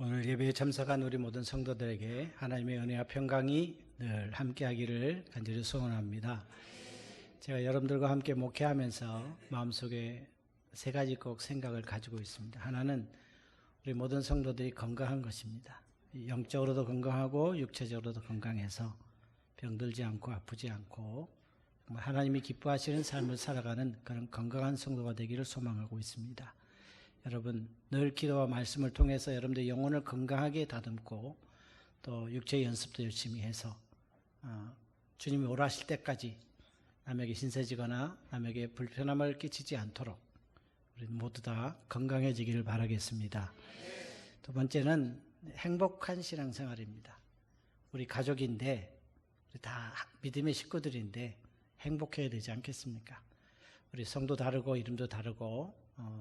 오늘 예배에 참석한 우리 모든 성도들에게 하나님의 은혜와 평강이 늘 함께하기를 간절히 소원합니다. 제가 여러분들과 함께 목회하면서 마음속에 세 가지 꼭 생각을 가지고 있습니다. 하나는 우리 모든 성도들이 건강한 것입니다. 영적으로도 건강하고 육체적으로도 건강해서 병들지 않고 아프지 않고 하나님이 기뻐하시는 삶을 살아가는 그런 건강한 성도가 되기를 소망하고 있습니다. 여러분 늘 기도와 말씀을 통해서 여러분들의 영혼을 건강하게 다듬고 또 육체 연습도 열심히 해서 주님이 오라 하실 때까지 남에게 신세지거나 남에게 불편함을 끼치지 않도록 우리 모두 다 건강해지기를 바라겠습니다. 두 번째는 행복한 신앙생활입니다. 우리 가족인데 우리 다 믿음의 식구들인데 행복해야 되지 않겠습니까? 우리 성도 다르고 이름도 다르고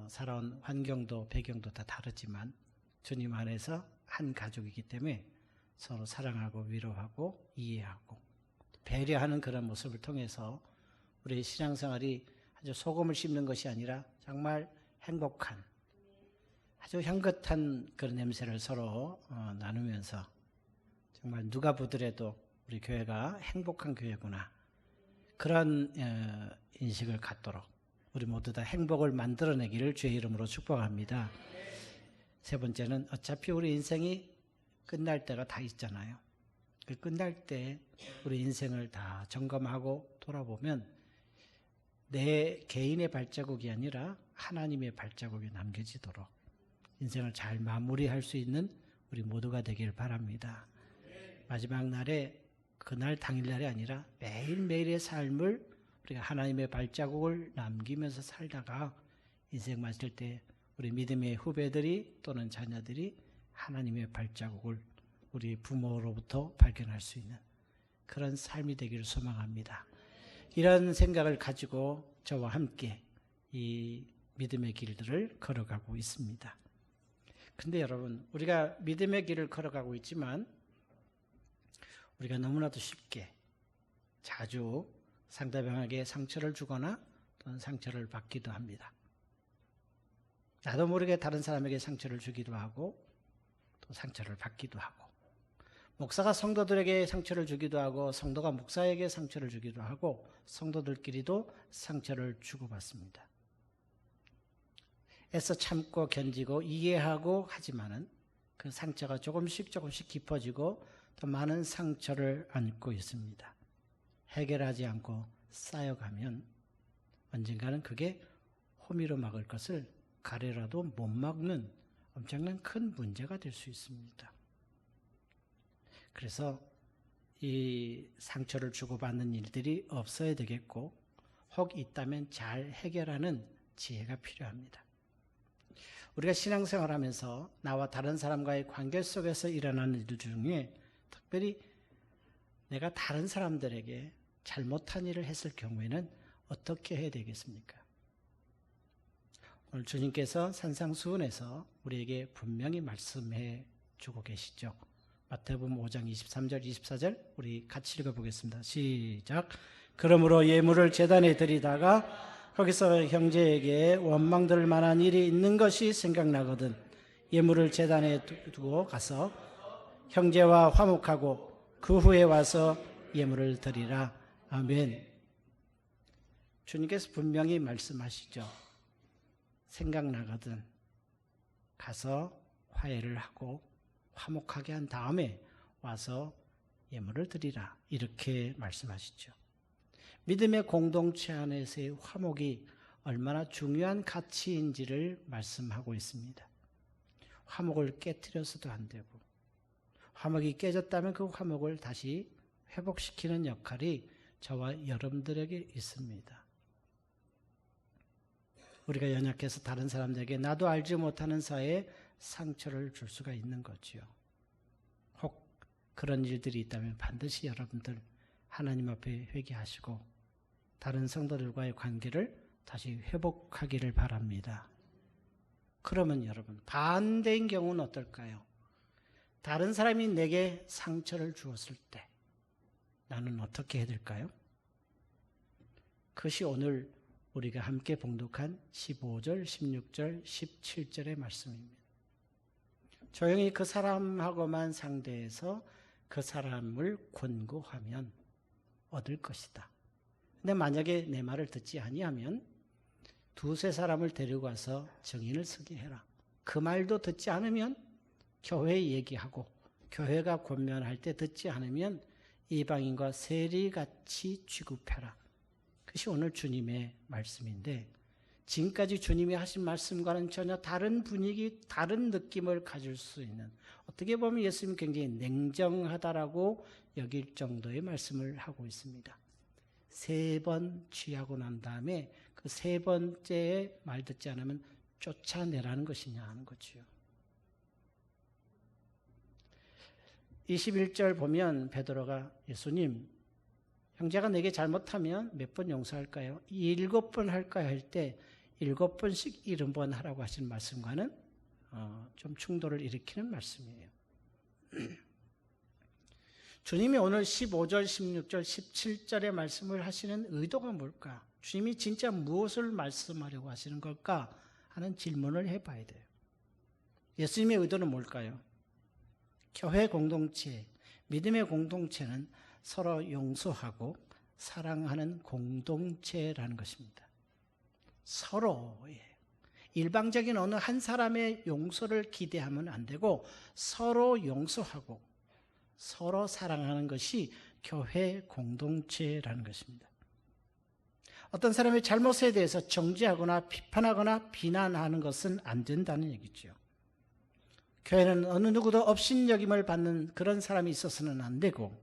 살아온 환경도 배경도 다 다르지만 주님 안에서 한 가족이기 때문에 서로 사랑하고 위로하고 이해하고 배려하는 그런 모습을 통해서 우리의 신앙생활이 아주 소금을 씹는 것이 아니라 정말 행복한 아주 향긋한 그런 냄새를 서로 나누면서 정말 누가 보더라도 우리 교회가 행복한 교회구나 그런 인식을 갖도록 우리 모두 다 행복을 만들어내기를 주의 이름으로 축복합니다. 세 번째는 어차피 우리 인생이 끝날 때가 다 있잖아요. 그 끝날 때 우리 인생을 다 점검하고 돌아보면 내 개인의 발자국이 아니라 하나님의 발자국이 남겨지도록 인생을 잘 마무리할 수 있는 우리 모두가 되길 바랍니다. 마지막 날에 그날 당일날이 아니라 매일매일의 삶을 우리가 하나님의 발자국을 남기면서 살다가 인생 마칠 때 우리 믿음의 후배들이 또는 자녀들이 하나님의 발자국을 우리 부모로부터 발견할 수 있는 그런 삶이 되기를 소망합니다. 이런 생각을 가지고 저와 함께 이 믿음의 길들을 걸어가고 있습니다. 근데 여러분 우리가 믿음의 길을 걸어가고 있지만 우리가 너무나도 쉽게 자주 상대방에게 상처를 주거나 또는 상처를 받기도 합니다. 나도 모르게 다른 사람에게 상처를 주기도 하고 또 상처를 받기도 하고 목사가 성도들에게 상처를 주기도 하고 성도가 목사에게 상처를 주기도 하고 성도들끼리도 상처를 주고받습니다. 애써 참고 견디고 이해하고 하지만은 그 상처가 조금씩 깊어지고 더 많은 상처를 안고 있습니다. 해결하지 않고 쌓여가면 언젠가는 그게 호미로 막을 것을 가래라도 못 막는 엄청난 큰 문제가 될 수 있습니다. 그래서 이 상처를 주고받는 일들이 없어야 되겠고 혹 있다면 잘 해결하는 지혜가 필요합니다. 우리가 신앙생활하면서 나와 다른 사람과의 관계 속에서 일어나는 일 중에 특별히 내가 다른 사람들에게 잘못한 일을 했을 경우에는 어떻게 해야 되겠습니까? 오늘 주님께서 산상수훈에서 우리에게 분명히 말씀해 주고 계시죠. 마태복음 5장 23절 24절 우리 같이 읽어보겠습니다. 시작. 그러므로 예물을 제단에 드리다가 거기서 형제에게 원망될 만한 일이 있는 것이 생각나거든 예물을 제단에 두고 가서 형제와 화목하고 그 후에 와서 예물을 드리라. 아멘. 주님께서 분명히 말씀하시죠. 생각나거든 가서 화해를 하고 화목하게 한 다음에 와서 예물을 드리라. 이렇게 말씀하시죠. 믿음의 공동체 안에서의 화목이 얼마나 중요한 가치인지를 말씀하고 있습니다. 화목을 깨트려서도 안 되고 화목이 깨졌다면 그 화목을 다시 회복시키는 역할이 저와 여러분들에게 있습니다. 우리가 연약해서 다른 사람들에게 나도 알지 못하는 사이에 상처를 줄 수가 있는 거지요. 혹 그런 일들이 있다면 반드시 여러분들 하나님 앞에 회개하시고 다른 성도들과의 관계를 다시 회복하기를 바랍니다. 그러면 여러분 반대인 경우는 어떨까요? 다른 사람이 내게 상처를 주었을 때 나는 어떻게 해야 될까요? 그것이 오늘 우리가 함께 봉독한 15절, 16절, 17절의 말씀입니다. 조용히 그 사람하고만 상대해서 그 사람을 권고하면 얻을 것이다. 근데 만약에 내 말을 듣지 아니하면 두세 사람을 데리고 와서 증인을 서게 해라. 그 말도 듣지 않으면 교회에 얘기하고 교회가 권면할 때 듣지 않으면 이방인과 세리같이 취급해라. 그것이 오늘 주님의 말씀인데 지금까지 주님이 하신 말씀과는 전혀 다른 분위기, 다른 느낌을 가질 수 있는, 어떻게 보면 예수님이 굉장히 냉정하다라고 여길 정도의 말씀을 하고 있습니다. 3번 취하고 난 다음에 그 3번째에 말 듣지 않으면 쫓아내라는 것이냐 하는 거지요. 21절 보면 베드로가 예수님, 형제가 내게 잘못하면 몇 번 용서할까요? 7번 할까요? 할 때 7번씩 70번 하라고 하신 말씀과는 좀 충돌을 일으키는 말씀이에요. 주님이 오늘 15절, 16절, 17절의 말씀을 하시는 의도가 뭘까? 주님이 진짜 무엇을 말씀하려고 하시는 걸까? 하는 질문을 해봐야 돼요. 예수님의 의도는 뭘까요? 교회 공동체, 믿음의 공동체는 서로 용서하고 사랑하는 공동체라는 것입니다. 서로의 일방적인 어느 한 사람의 용서를 기대하면 안 되고 서로 용서하고 서로 사랑하는 것이 교회 공동체라는 것입니다. 어떤 사람의 잘못에 대해서 정죄하거나 비판하거나 비난하는 것은 안 된다는 얘기죠. 교회는 어느 누구도 업신여김을 받는 그런 사람이 있어서는 안 되고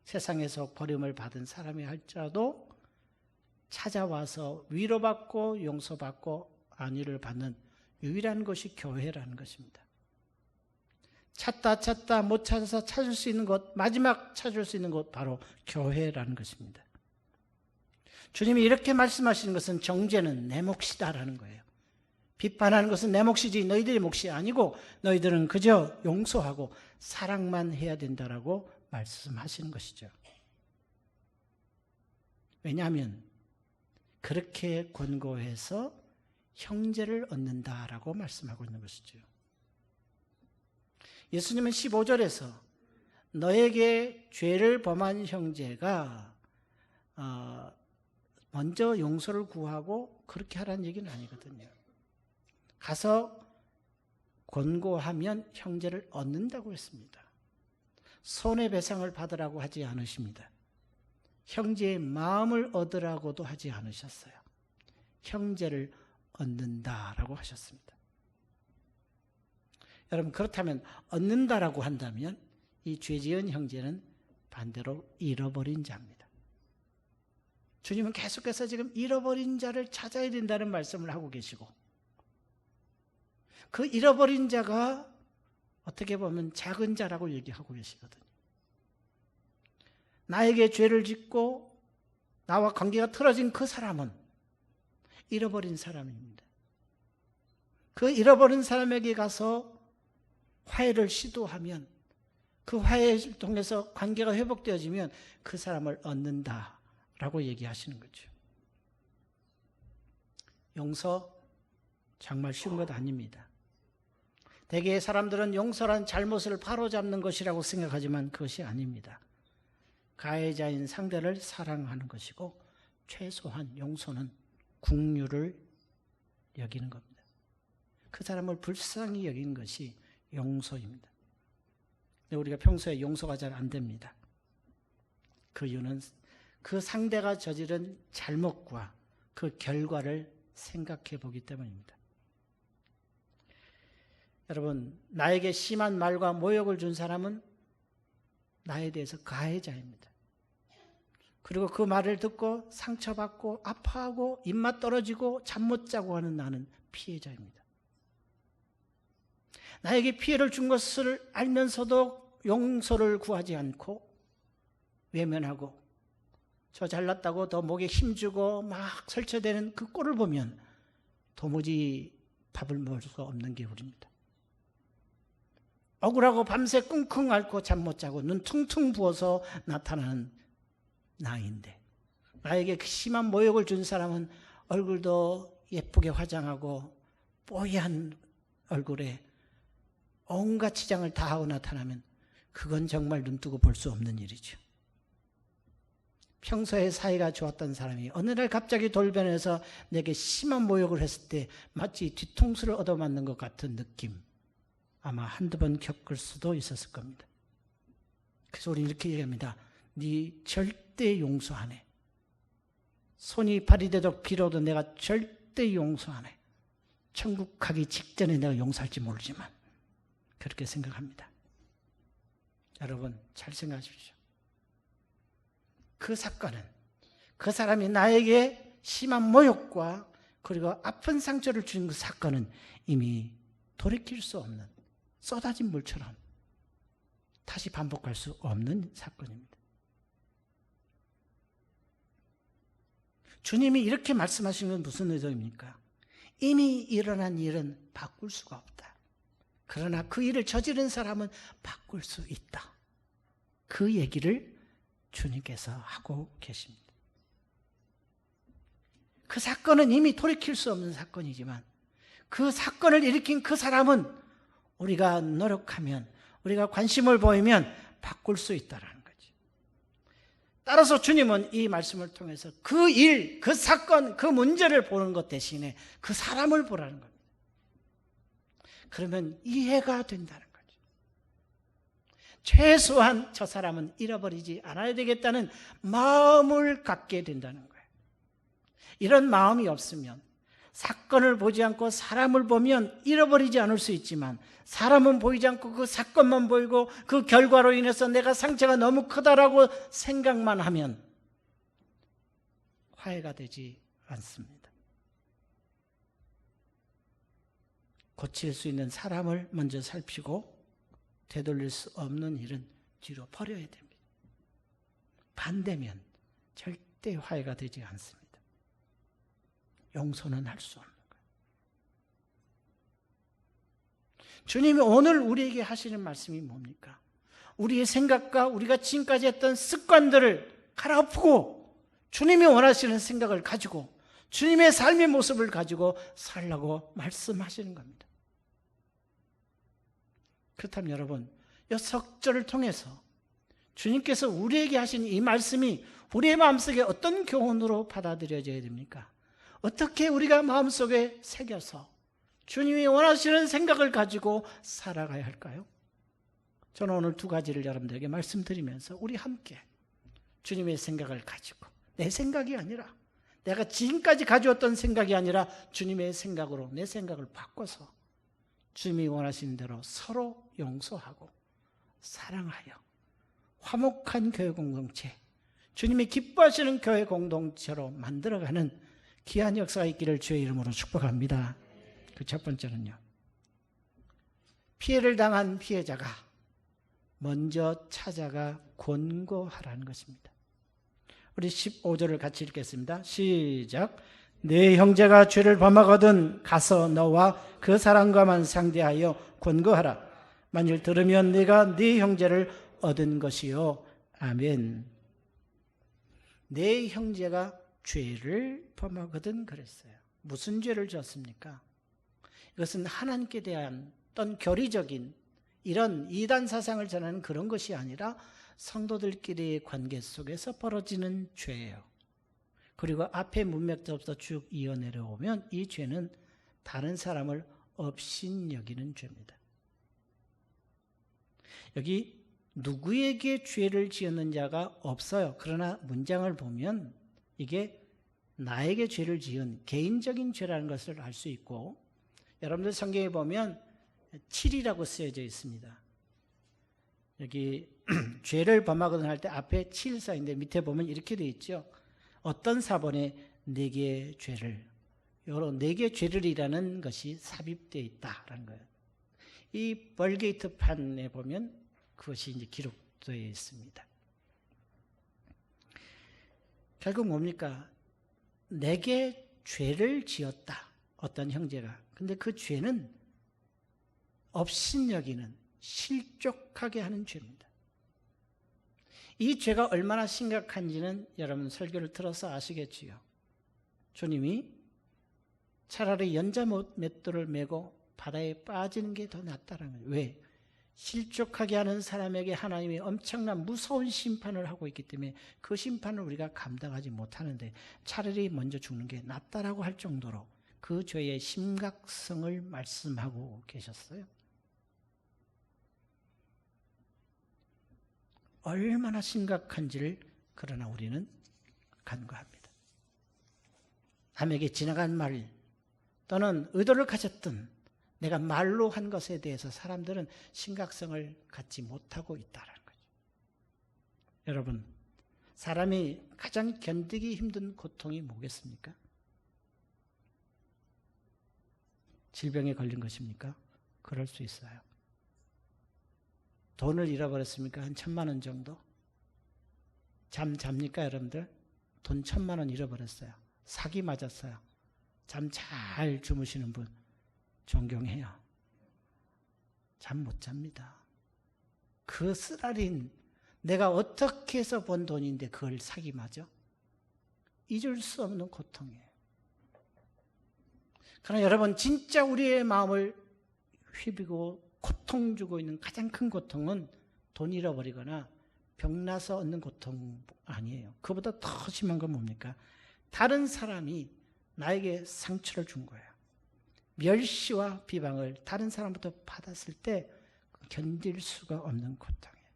세상에서 버림을 받은 사람이 할지라도 찾아와서 위로받고 용서받고 안위를 받는 유일한 것이 교회라는 것입니다. 찾다 못 찾아서 찾을 수 있는 곳, 마지막 찾을 수 있는 곳 바로 교회라는 것입니다. 주님이 이렇게 말씀하시는 것은 정죄는 내 몫이다라는 거예요. 비판하는 것은 내 몫이지 너희들의 몫이 아니고 너희들은 그저 용서하고 사랑만 해야 된다라고 말씀하시는 것이죠. 왜냐하면 그렇게 권고해서 형제를 얻는다라고 말씀하고 있는 것이죠. 예수님은 15절에서 너에게 죄를 범한 형제가 먼저 용서를 구하고 그렇게 하라는 얘기는 아니거든요. 가서 권고하면 형제를 얻는다고 했습니다. 손해배상을 받으라고 하지 않으십니다. 형제의 마음을 얻으라고도 하지 않으셨어요. 형제를 얻는다라고 하셨습니다. 여러분, 그렇다면 얻는다라고 한다면 이 죄지은 형제는 반대로 잃어버린 자입니다. 주님은 계속해서 지금 잃어버린 자를 찾아야 된다는 말씀을 하고 계시고 그 잃어버린 자가 어떻게 보면 작은 자라고 얘기하고 계시거든요. 나에게 죄를 짓고 나와 관계가 틀어진 그 사람은 잃어버린 사람입니다. 그 잃어버린 사람에게 가서 화해를 시도하면 그 화해를 통해서 관계가 회복되어지면 그 사람을 얻는다라고 얘기하시는 거죠. 용서 정말 쉬운 것 아닙니다. 대개의 사람들은 용서란 잘못을 바로잡는 것이라고 생각하지만 그것이 아닙니다. 가해자인 상대를 사랑하는 것이고 최소한 용서는 긍휼을 여기는 겁니다. 그 사람을 불쌍히 여기는 것이 용서입니다. 근데 우리가 평소에 용서가 잘 안 됩니다. 그 이유는 그 상대가 저지른 잘못과 그 결과를 생각해 보기 때문입니다. 여러분, 나에게 심한 말과 모욕을 준 사람은 나에 대해서 가해자입니다. 그리고 그 말을 듣고 상처받고 아파하고 입맛 떨어지고 잠 못 자고 하는 나는 피해자입니다. 나에게 피해를 준 것을 알면서도 용서를 구하지 않고 외면하고 저 잘났다고 더 목에 힘주고 막 설쳐대는 그 꼴을 보면 도무지 밥을 먹을 수가 없는 게 우리입니다. 억울하고 밤새 끙끙 앓고 잠 못 자고 눈 퉁퉁 부어서 나타나는 나인데 나에게 그 심한 모욕을 준 사람은 얼굴도 예쁘게 화장하고 뽀얀 얼굴에 온갖 치장을 다 하고 나타나면 그건 정말 눈뜨고 볼 수 없는 일이죠. 평소에 사이가 좋았던 사람이 어느 날 갑자기 돌변해서 내게 심한 모욕을 했을 때 마치 뒤통수를 얻어맞는 것 같은 느낌, 아마 한두 번 겪을 수도 있었을 겁니다. 그래서 우리는 이렇게 얘기합니다. 네 절대 용서 안 해. 손이 발이 돼도 비로도 내가 절대 용서 안 해. 천국 가기 직전에 내가 용서할지 모르지만 그렇게 생각합니다. 여러분 잘 생각하십시오. 그 사건은 그 사람이 나에게 심한 모욕과 그리고 아픈 상처를 준 그 사건은 이미 돌이킬 수 없는 쏟아진 물처럼 다시 반복할 수 없는 사건입니다. 주님이 이렇게 말씀하신 건 무슨 의도입니까? 이미 일어난 일은 바꿀 수가 없다. 그러나 그 일을 저지른 사람은 바꿀 수 있다. 그 얘기를 주님께서 하고 계십니다. 그 사건은 이미 돌이킬 수 없는 사건이지만 그 사건을 일으킨 그 사람은 우리가 노력하면, 우리가 관심을 보이면 바꿀 수 있다는 거죠. 따라서 주님은 이 말씀을 통해서 그 일, 그 사건, 그 문제를 보는 것 대신에 그 사람을 보라는 겁니다. 그러면 이해가 된다는 거죠. 최소한 저 사람은 잃어버리지 않아야 되겠다는 마음을 갖게 된다는 거예요. 이런 마음이 없으면 사건을 보지 않고 사람을 보면 잃어버리지 않을 수 있지만 사람은 보이지 않고 그 사건만 보이고 그 결과로 인해서 내가 상처가 너무 크다라고 생각만 하면 화해가 되지 않습니다. 고칠 수 있는 사람을 먼저 살피고 되돌릴 수 없는 일은 뒤로 버려야 됩니다. 반대면 절대 화해가 되지 않습니다. 용서는 할 수 없는 거예요. 주님이 오늘 우리에게 하시는 말씀이 뭡니까? 우리의 생각과 우리가 지금까지 했던 습관들을 갈아엎고 주님이 원하시는 생각을 가지고 주님의 삶의 모습을 가지고 살라고 말씀하시는 겁니다. 그렇다면 여러분, 이 석절을 통해서 주님께서 우리에게 하신 이 말씀이 우리의 마음속에 어떤 교훈으로 받아들여져야 됩니까? 어떻게 우리가 마음속에 새겨서 주님이 원하시는 생각을 가지고 살아가야 할까요? 저는 오늘 두 가지를 여러분들에게 말씀드리면서 우리 함께 주님의 생각을 가지고, 내 생각이 아니라, 내가 지금까지 가져왔던 생각이 아니라 주님의 생각으로 내 생각을 바꿔서 주님이 원하시는 대로 서로 용서하고 사랑하여 화목한 교회 공동체, 주님이 기뻐하시는 교회 공동체로 만들어가는 귀한 역사가 있기를 주의 이름으로 축복합니다. 그 첫 번째는요, 피해를 당한 피해자가 먼저 찾아가 권고하라는 것입니다. 우리 15절을 같이 읽겠습니다. 시작. 네 형제가 죄를 범하거든 가서 너와 그 사람과만 상대하여 권고하라. 만일 들으면 네가 네 형제를 얻은 것이요. 아멘. 네 형제가 죄를 범하거든 그랬어요. 무슨 죄를 졌습니까? 이것은 하나님께 대한 어떤 교리적인 이런 이단 사상을 전하는 그런 것이 아니라 성도들끼리의 관계 속에서 벌어지는 죄예요. 그리고 앞에 문맥부터 쭉 이어 내려오면 이 죄는 다른 사람을 업신여기는 죄입니다. 여기 누구에게 죄를 지었는 자가 없어요. 그러나 문장을 보면 이게 나에게 죄를 지은 개인적인 죄라는 것을 알 수 있고, 여러분들 성경에 보면 7이라고 쓰여져 있습니다. 여기 죄를 범하거든 할 때 앞에 7사인데 밑에 보면 이렇게 되어 있죠. 어떤 사본에 4개의 죄를, 여러 4개의 죄를이라는 것이 삽입되어 있다라는 거예요. 이 벌게이트 판에 보면 그것이 이제 기록되어 있습니다. 결국 뭡니까? 내게 죄를 지었다, 어떤 형제가. 근데 그 죄는 업신여기는, 실족하게 하는 죄입니다. 이 죄가 얼마나 심각한지는 여러분 설교를 들어서 아시겠지요. 주님이 차라리 연자 맷돌을 메고 바다에 빠지는 게 더 낫다라는 거예요. 왜? 실족하게 하는 사람에게 하나님이 엄청난 무서운 심판을 하고 있기 때문에 그 심판을 우리가 감당하지 못하는데 차라리 먼저 죽는 게 낫다라고 할 정도로 그 죄의 심각성을 말씀하고 계셨어요. 얼마나 심각한지를 그러나 우리는 간과합니다. 남에게 지나간 말 또는 의도를 가졌던 내가 말로 한 것에 대해서 사람들은 심각성을 갖지 못하고 있다는 거죠. 여러분, 사람이 가장 견디기 힘든 고통이 뭐겠습니까? 질병에 걸린 것입니까? 그럴 수 있어요. 돈을 잃어버렸습니까? 한 1,000만 원 정도? 잠 잡니까, 여러분들? 돈 1,000만 원 잃어버렸어요. 사기 맞았어요. 잠 잘 주무시는 분 존경해요. 잠 못 잡니다. 그 쓰라린 내가 어떻게 해서 번 돈인데 그걸 사기 맞아? 잊을 수 없는 고통이에요. 그러나 여러분, 진짜 우리의 마음을 휘비고 고통 주고 있는 가장 큰 고통은 돈 잃어버리거나 병나서 얻는 고통 아니에요. 그보다 더 심한 건 뭡니까? 다른 사람이 나에게 상처를 준 거예요. 멸시와 비방을 다른 사람부터 받았을 때 견딜 수가 없는 고통이에요.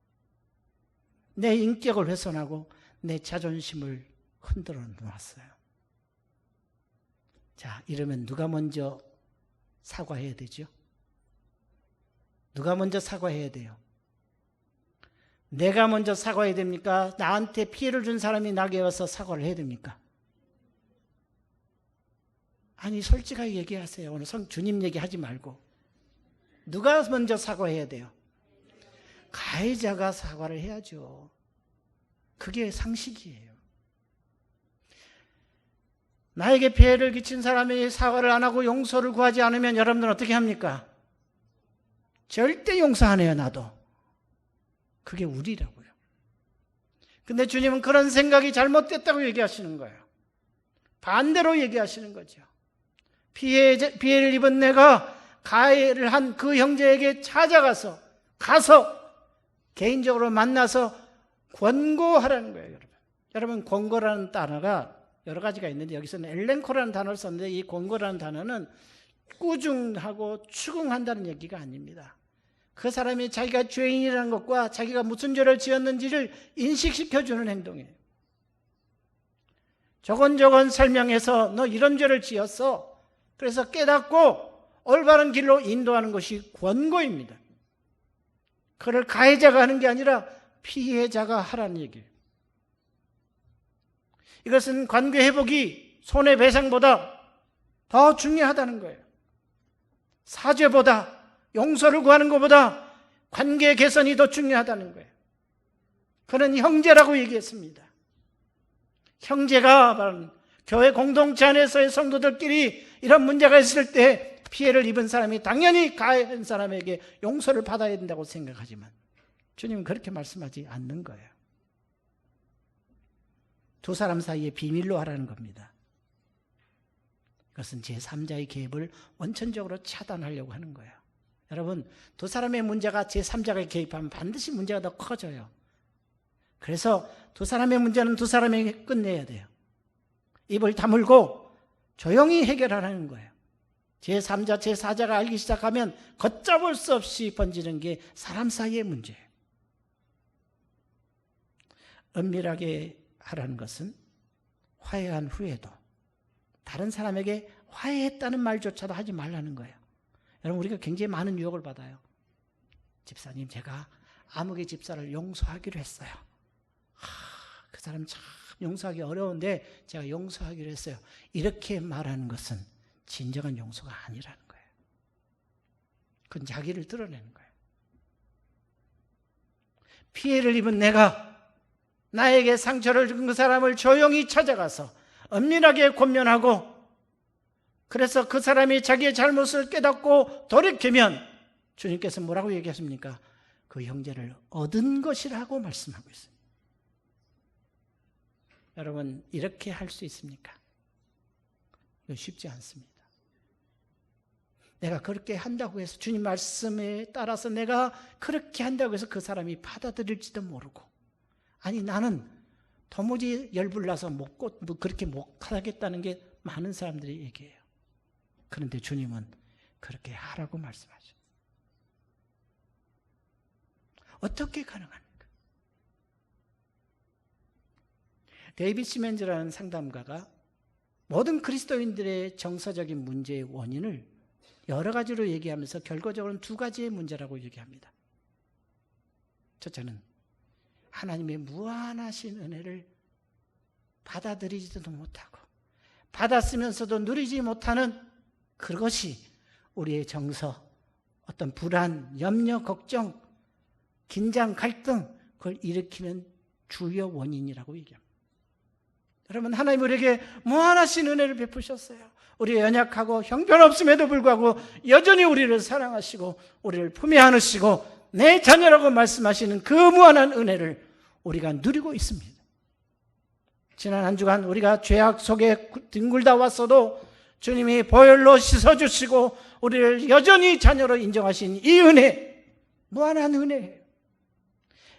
내 인격을 훼손하고 내 자존심을 흔들어 놓았어요. 자, 이러면 누가 먼저 사과해야 되죠? 누가 먼저 사과해야 돼요? 내가 먼저 사과해야 됩니까? 나한테 피해를 준 사람이 나에게 와서 사과를 해야 됩니까? 아니, 솔직하게 얘기하세요. 오늘 주님 얘기하지 말고. 누가 먼저 사과해야 돼요? 가해자가 사과를 해야죠. 그게 상식이에요. 나에게 피해를 끼친 사람이 사과를 안 하고 용서를 구하지 않으면 여러분들은 어떻게 합니까? 절대 용서 안 해요, 나도. 그게 우리라고요. 근데 주님은 그런 생각이 잘못됐다고 얘기하시는 거예요. 반대로 얘기하시는 거죠. 피해를 입은 내가 가해를 한 그 형제에게 찾아가서 개인적으로 만나서 권고하라는 거예요, 여러분. 여러분, 권고라는 단어가 여러 가지가 있는데 여기서는 엘렌코라는 단어를 썼는데 이 권고라는 단어는 꾸중하고 추궁한다는 얘기가 아닙니다. 그 사람이 자기가 죄인이라는 것과 자기가 무슨 죄를 지었는지를 인식시켜주는 행동이에요. 조곤조곤 설명해서 너 이런 죄를 지었어. 그래서 깨닫고 올바른 길로 인도하는 것이 권고입니다. 그를 가해자가 하는 게 아니라 피해자가 하라는 얘기예요. 이것은 관계 회복이 손해배상보다 더 중요하다는 거예요. 사죄보다 용서를 구하는 것보다 관계 개선이 더 중요하다는 거예요. 그는 형제라고 얘기했습니다. 형제가 바로 교회 공동체 안에서의 성도들끼리 이런 문제가 있을 때 피해를 입은 사람이 당연히 가해한 사람에게 용서를 받아야 된다고 생각하지만 주님은 그렇게 말씀하지 않는 거예요. 두 사람 사이에 비밀로 하라는 겁니다. 그것은 제3자의 개입을 원천적으로 차단하려고 하는 거예요. 여러분, 두 사람의 문제가 제3자가 개입하면 반드시 문제가 더 커져요. 그래서 두 사람의 문제는 두 사람에게 끝내야 돼요. 입을 다물고 조용히 해결하라는 거예요. 제3자, 제4자가 알기 시작하면 걷잡을 수 없이 번지는 게 사람 사이의 문제예요. 은밀하게 하라는 것은 화해한 후에도 다른 사람에게 화해했다는 말조차도 하지 말라는 거예요. 여러분, 우리가 굉장히 많은 유혹을 받아요. 집사님, 제가 아무개 집사를 용서하기로 했어요. 그 사람 참 용서하기 어려운데 제가 용서하기로 했어요. 이렇게 말하는 것은 진정한 용서가 아니라는 거예요. 그건 자기를 드러내는 거예요. 피해를 입은 내가 나에게 상처를 준 그 사람을 조용히 찾아가서 은밀하게 권면하고 그래서 그 사람이 자기의 잘못을 깨닫고 돌이키면 주님께서 뭐라고 얘기하십니까? 그 형제를 얻은 것이라고 말씀하고 있어요. 여러분, 이렇게 할 수 있습니까? 이거 쉽지 않습니다. 내가 그렇게 한다고 해서 주님 말씀에 따라서 내가 그렇게 한다고 해서 그 사람이 받아들일지도 모르고, 아니 나는 도무지 열불나서 그렇게 못 하겠다는 게 많은 사람들이 얘기해요. 그런데 주님은 그렇게 하라고 말씀하셔요. 어떻게 가능합니까? 데이비드 시멘즈라는 상담가가 모든 그리스도인들의 정서적인 문제의 원인을 여러 가지로 얘기하면서 결과적으로는 두 가지의 문제라고 얘기합니다. 첫째는 하나님의 무한하신 은혜를 받아들이지도 못하고 받았으면서도 누리지 못하는 그것이 우리의 정서, 어떤 불안, 염려, 걱정, 긴장, 갈등, 그걸 일으키는 주요 원인이라고 얘기합니다. 여러분, 하나님 우리에게 무한하신 은혜를 베푸셨어요. 우리 연약하고 형편없음에도 불구하고 여전히 우리를 사랑하시고 우리를 품에 안으시고 내 자녀라고 말씀하시는 그 무한한 은혜를 우리가 누리고 있습니다. 지난 한 주간 우리가 죄악 속에 뒹굴다 왔어도 주님이 보혈로 씻어주시고 우리를 여전히 자녀로 인정하신 이 은혜, 무한한 은혜예요.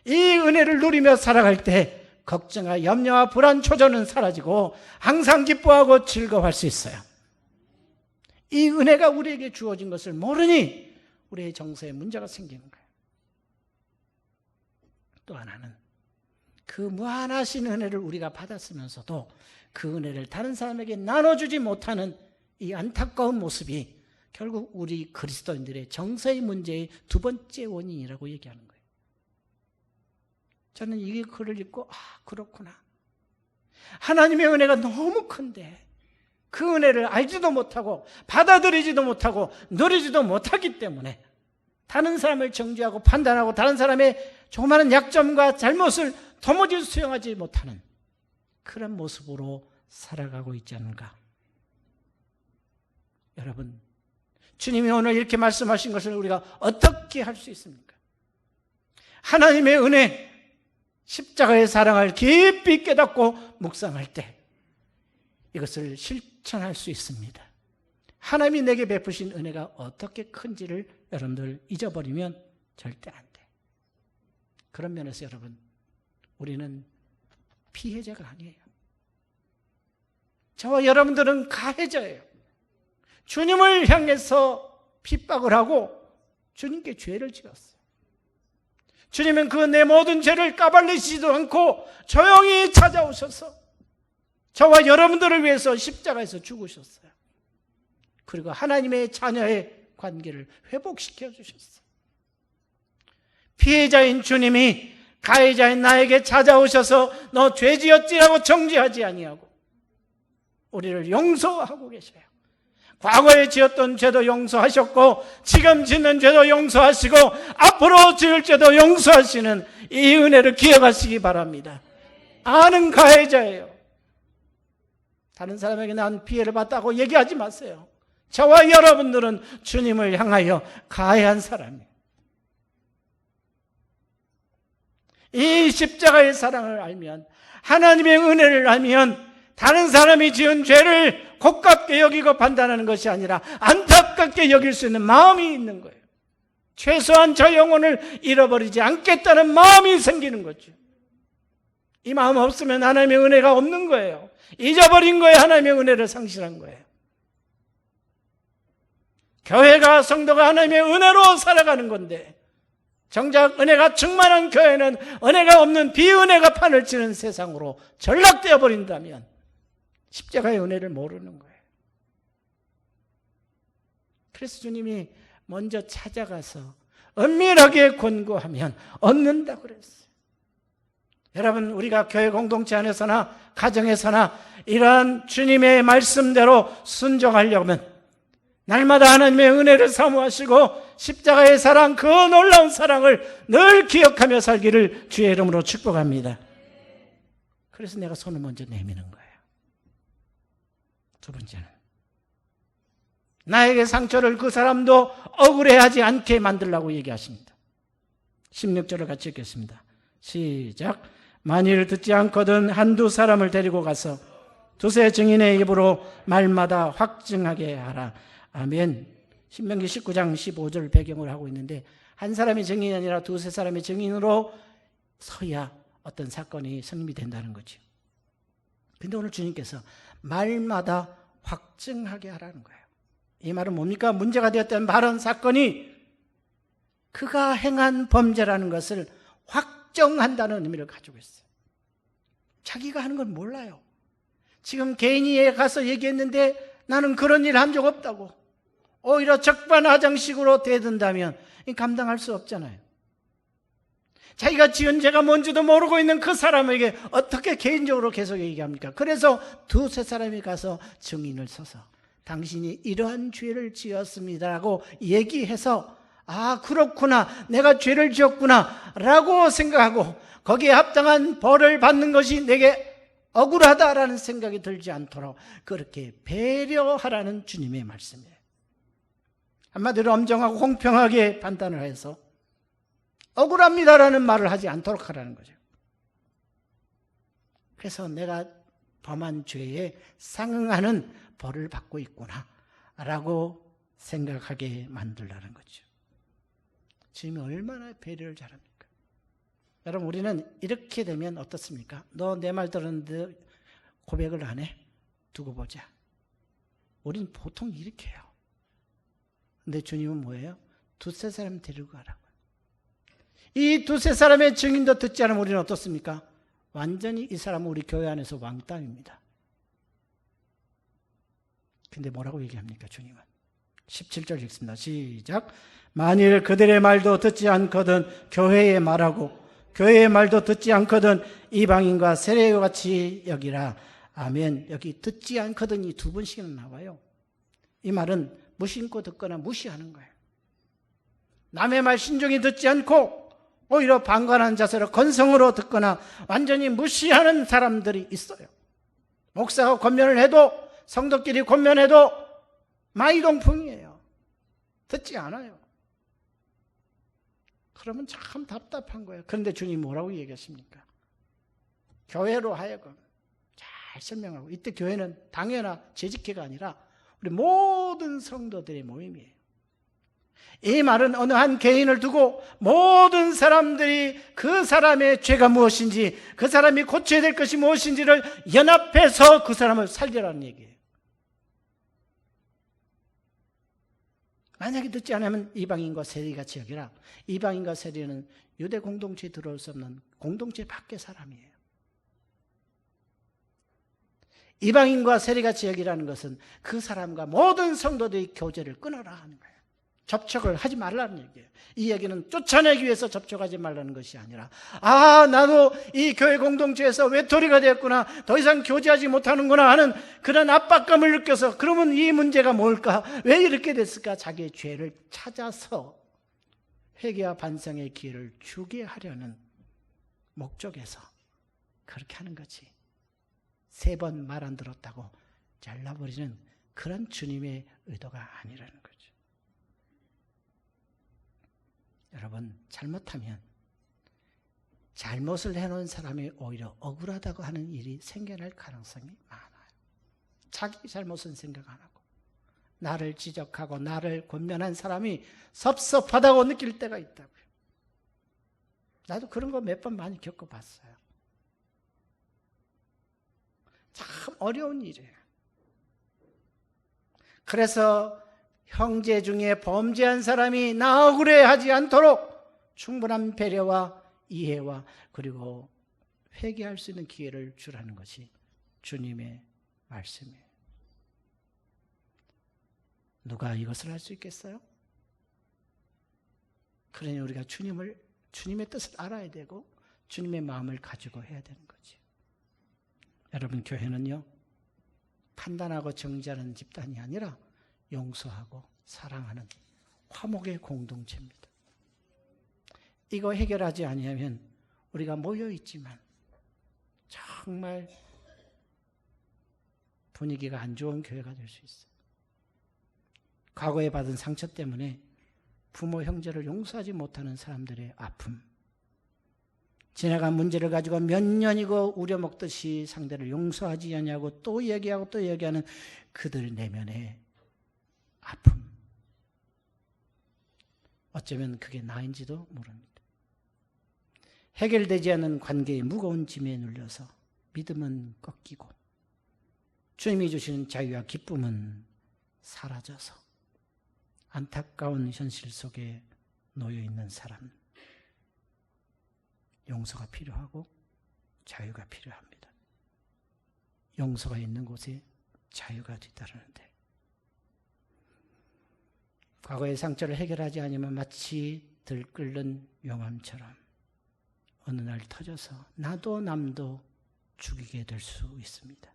이 은혜를 누리며 살아갈 때 걱정과 염려와 불안, 초조는 사라지고 항상 기뻐하고 즐거워할 수 있어요. 이 은혜가 우리에게 주어진 것을 모르니 우리의 정서에 문제가 생기는 거예요. 또 하나는 그 무한하신 은혜를 우리가 받았으면서도 그 은혜를 다른 사람에게 나눠주지 못하는 이 안타까운 모습이 결국 우리 그리스도인들의 정서의 문제의 두 번째 원인이라고 얘기하는 거예요. 저는 이 글을 읽고 그렇구나. 하나님의 은혜가 너무 큰데 그 은혜를 알지도 못하고 받아들이지도 못하고 누리지도 못하기 때문에 다른 사람을 정죄하고 판단하고 다른 사람의 조그마한 약점과 잘못을 도무지 수용하지 못하는 그런 모습으로 살아가고 있지 않은가. 여러분, 주님이 오늘 이렇게 말씀하신 것을 우리가 어떻게 할 수 있습니까? 하나님의 은혜, 십자가의 사랑을 깊이 깨닫고 묵상할 때 이것을 실천할 수 있습니다. 하나님이 내게 베푸신 은혜가 어떻게 큰지를 여러분들 잊어버리면 절대 안 돼. 그런 면에서 여러분, 우리는 피해자가 아니에요. 저와 여러분들은 가해자예요. 주님을 향해서 핍박을 하고 주님께 죄를 지었어요. 주님은 그 내 모든 죄를 까발리시지도 않고 조용히 찾아오셔서 저와 여러분들을 위해서 십자가에서 죽으셨어요. 그리고 하나님의 자녀의 관계를 회복시켜 주셨어요. 피해자인 주님이 가해자인 나에게 찾아오셔서 너 죄지었지라고 정죄하지 아니하고 우리를 용서하고 계셔요. 과거에 지었던 죄도 용서하셨고 지금 짓는 죄도 용서하시고 앞으로 지을 죄도 용서하시는 이 은혜를 기억하시기 바랍니다. 아는 가해자예요. 다른 사람에게 난 피해를 봤다고 얘기하지 마세요. 저와 여러분들은 주님을 향하여 가해한 사람이에요. 이 십자가의 사랑을 알면, 하나님의 은혜를 알면 다른 사람이 지은 죄를 곱깝게 여기고 판단하는 것이 아니라 안타깝게 여길 수 있는 마음이 있는 거예요. 최소한 저 영혼을 잃어버리지 않겠다는 마음이 생기는 거죠. 이 마음 없으면 하나님의 은혜가 없는 거예요. 잊어버린 거예요. 하나님의 은혜를 상실한 거예요. 교회가, 성도가 하나님의 은혜로 살아가는 건데 정작 은혜가 충만한 교회는 은혜가 없는 비은혜가 판을 치는 세상으로 전락되어 버린다면 십자가의 은혜를 모르는 거예요. 그래서 주님이 먼저 찾아가서 은밀하게 권고하면 얻는다고 그랬어요. 여러분, 우리가 교회 공동체 안에서나 가정에서나 이러한 주님의 말씀대로 순종하려면 날마다 하나님의 은혜를 사모하시고 십자가의 사랑, 그 놀라운 사랑을 늘 기억하며 살기를 주의 이름으로 축복합니다. 그래서 내가 손을 먼저 내미는 거예요. 두 번째는 나에게 상처를 그 사람도 억울해하지 않게 만들라고 얘기하십니다. 16절을 같이 읽겠습니다. 시작. 만일 듣지 않거든 한두 사람을 데리고 가서 두세 증인의 입으로 말마다 확증하게 하라. 아멘. 신명기 19장 15절을 배경으로 하고 있는데 한 사람의 증인이 아니라 두세 사람의 증인으로 서야 어떤 사건이 성립이 된다는 거죠. 근데 오늘 주님께서 말마다 확증하게 하라는 거예요. 이 말은 뭡니까? 문제가 되었던 말은 사건이 그가 행한 범죄라는 것을 확정한다는 의미를 가지고 있어요. 자기가 하는 건 몰라요. 지금 개인이 가서 얘기했는데 나는 그런 일 한 적 없다고 오히려 적반하장식으로 대든다면 감당할 수 없잖아요. 자기가 지은 죄가 뭔지도 모르고 있는 그 사람에게 어떻게 개인적으로 계속 얘기합니까? 그래서 두세 사람이 가서 증인을 서서 당신이 이러한 죄를 지었습니다라고 얘기해서 아 그렇구나 내가 죄를 지었구나 라고 생각하고 거기에 합당한 벌을 받는 것이 내게 억울하다라는 생각이 들지 않도록 그렇게 배려하라는 주님의 말씀이에요. 한마디로 엄정하고 공평하게 판단을 해서 억울합니다라는 말을 하지 않도록 하라는 거죠. 그래서 내가 범한 죄에 상응하는 벌을 받고 있구나 라고 생각하게 만들라는 거죠. 주님이 얼마나 배려를 잘합니까? 여러분 우리는 이렇게 되면 어떻습니까? 너 내 말 들었는데 고백을 안 해? 두고 보자. 우린 보통 이렇게 해요. 근데 주님은 뭐예요? 두세 사람 데리고 가라고요. 이 두세 사람의 증인도 듣지 않으면 우리는 어떻습니까? 완전히 이 사람은 우리 교회 안에서 왕따입니다. 근데 뭐라고 얘기합니까? 주님은 17절 읽습니다. 시작. 만일 그들의 말도 듣지 않거든 교회의 말하고 교회의 말도 듣지 않거든 이방인과 세례와 같이 여기라. 아멘. 여기 듣지 않거든이 두 번씩이나 나와요. 이 말은 무심코 듣거나 무시하는 거예요. 남의 말 신중히 듣지 않고 오히려 방관한 자세로 건성으로 듣거나 완전히 무시하는 사람들이 있어요. 목사가 권면을 해도 성도끼리 권면해도 마이동풍이에요. 듣지 않아요. 그러면 참 답답한 거예요. 그런데 주님이 뭐라고 얘기했습니까? 교회로 하여금 잘 설명하고 이때 교회는 당회나 재직회가 아니라 우리 모든 성도들의 모임이에요. 이 말은 어느 한 개인을 두고 모든 사람들이 그 사람의 죄가 무엇인지 그 사람이 고쳐야 될 것이 무엇인지를 연합해서 그 사람을 살리라는 얘기예요. 만약에 듣지 않으면 이방인과 세리같이 여기라. 이방인과 세리는 유대 공동체에 들어올 수 없는 공동체 밖의 사람이에요. 이방인과 세리같이 여기라는 것은 그 사람과 모든 성도들이 교제를 끊어라 하는 거예요. 접촉을 하지 말라는 얘기예요. 이 얘기는 쫓아내기 위해서 접촉하지 말라는 것이 아니라 아 나도 이 교회 공동체에서 외톨이가 되었구나 더 이상 교제하지 못하는구나 하는 그런 압박감을 느껴서 그러면 이 문제가 뭘까? 왜 이렇게 됐을까? 자기의 죄를 찾아서 회개와 반성의 기회를 주게 하려는 목적에서 그렇게 하는 거지. 3번 말 안 들었다고 잘라버리는 그런 주님의 의도가 아니라는 거죠. 여러분 잘못하면 잘못을 해놓은 사람이 오히려 억울하다고 하는 일이 생겨날 가능성이 많아요. 자기 잘못은 생각 안 하고 나를 지적하고 나를 권면한 사람이 섭섭하다고 느낄 때가 있다고요. 나도 그런 거 몇 번 많이 겪어봤어요. 참 어려운 일이에요. 그래서 형제 중에 범죄한 사람이 나 억울해하지 않도록 충분한 배려와 이해와 그리고 회개할 수 있는 기회를 주라는 것이 주님의 말씀이에요. 누가 이것을 할 수 있겠어요? 그러니 우리가 주님의 뜻을 알아야 되고 주님의 마음을 가지고 해야 되는 거지. 여러분 교회는요 판단하고 정죄하는 집단이 아니라 용서하고 사랑하는 화목의 공동체입니다. 이거 해결하지 아니하면 우리가 모여있지만 정말 분위기가 안 좋은 교회가 될 수 있어요. 과거에 받은 상처 때문에 부모 형제를 용서하지 못하는 사람들의 아픔, 지나간 문제를 가지고 몇 년이고 우려먹듯이 상대를 용서하지 않냐고 또 얘기하고 또 얘기하는 그들 내면의 아픔, 어쩌면 그게 나인지도 모릅니다. 해결되지 않은 관계의 무거운 짐에 눌려서 믿음은 꺾이고 주님이 주시는 자유와 기쁨은 사라져서 안타까운 현실 속에 놓여 있는 사람, 용서가 필요하고 자유가 필요합니다. 용서가 있는 곳에 자유가 뒤따르는데, 과거의 상처를 해결하지 않으면 마치 들끓는 용암처럼 어느 날 터져서 나도 남도 죽이게 될 수 있습니다.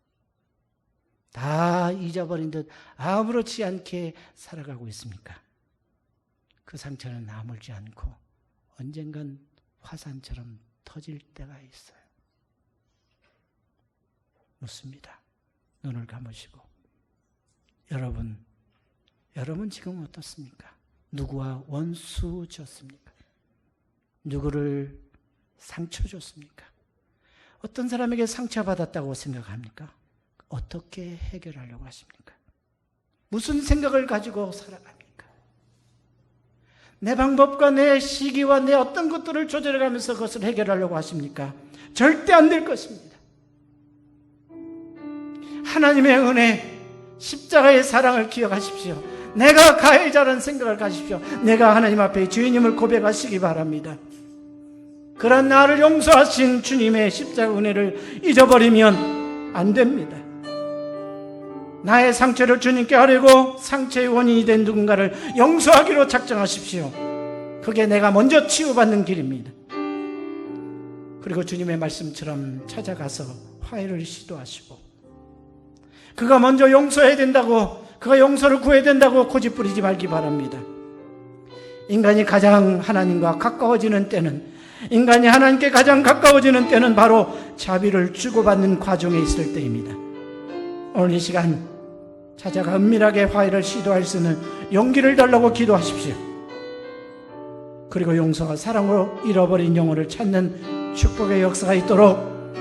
다 잊어버린 듯 아무렇지 않게 살아가고 있습니까? 그 상처는 아물지 않고 언젠간 화산처럼 터질 때가 있어요. 묻습니다. 눈을 감으시고, 여러분 지금 어떻습니까? 누구와 원수 졌습니까? 누구를 상처 줬습니까? 어떤 사람에게 상처받았다고 생각합니까? 어떻게 해결하려고 하십니까? 무슨 생각을 가지고 살아갑니까? 내 방법과 내 시기와 내 어떤 것들을 조절해가면서 그것을 해결하려고 하십니까? 절대 안 될 것입니다. 하나님의 은혜, 십자가의 사랑을 기억하십시오. 내가 가해자라는 생각을 가십시오. 내가 하나님 앞에 주인님을 고백하시기 바랍니다. 그런 나를 용서하신 주님의 십자가 은혜를 잊어버리면 안 됩니다. 나의 상처를 주님께 아뢰고 상처의 원인이 된 누군가를 용서하기로 작정하십시오. 그게 내가 먼저 치유받는 길입니다. 그리고 주님의 말씀처럼 찾아가서 화해를 시도하시고, 그가 먼저 용서해야 된다고, 그가 용서를 구해야 된다고 고집부리지 말기 바랍니다. 인간이 가장 하나님과 가까워지는 때는, 인간이 하나님께 가장 가까워지는 때는 바로 자비를 주고받는 과정에 있을 때입니다. 오늘 이 시간 찾아가 은밀하게 화해를 시도할 수 있는 용기를 달라고 기도하십시오. 그리고 용서와 사랑으로 잃어버린 영혼을 찾는 축복의 역사가 있도록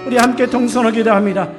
우리 함께 동선을 기도합니다.